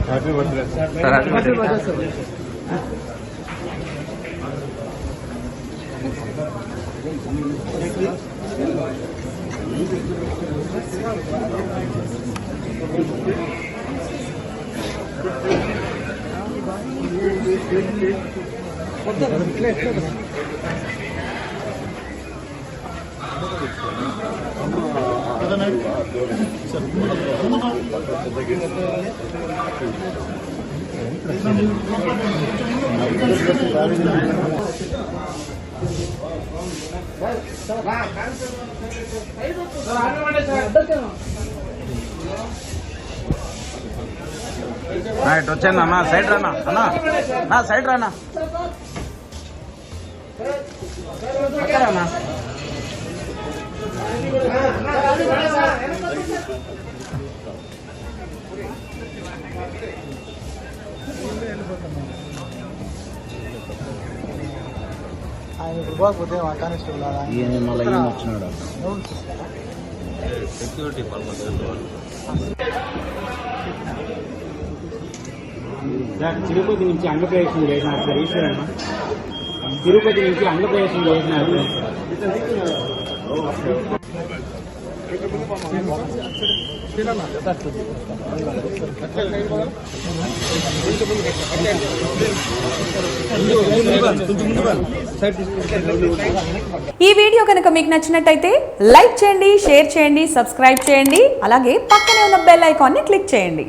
Happy birthday sir. ఇటు వచ్చాను అన్న, సైడ్ రానా అన్న, నా సైడ్ రానా అక్కడనా. ఆయన పోతే కానిస్టేబుల్ వచ్చినాడు సెక్యూరిటీ తిరుపతి నుంచి అంగప్రవేశం చేసినారు సార్ ఈశ్వరన్న. తిరుపతి నుంచి అంగప్రవేశం చేసినారు. ఈ వీడియో కనుక మీకు నచ్చినట్టయితే లైక్ చేయండి, షేర్ చేయండి, సబ్స్క్రైబ్ చేయండి. అలాగే పక్కనే ఉన్న బెల్ ఐకాన్ని క్లిక్ చేయండి.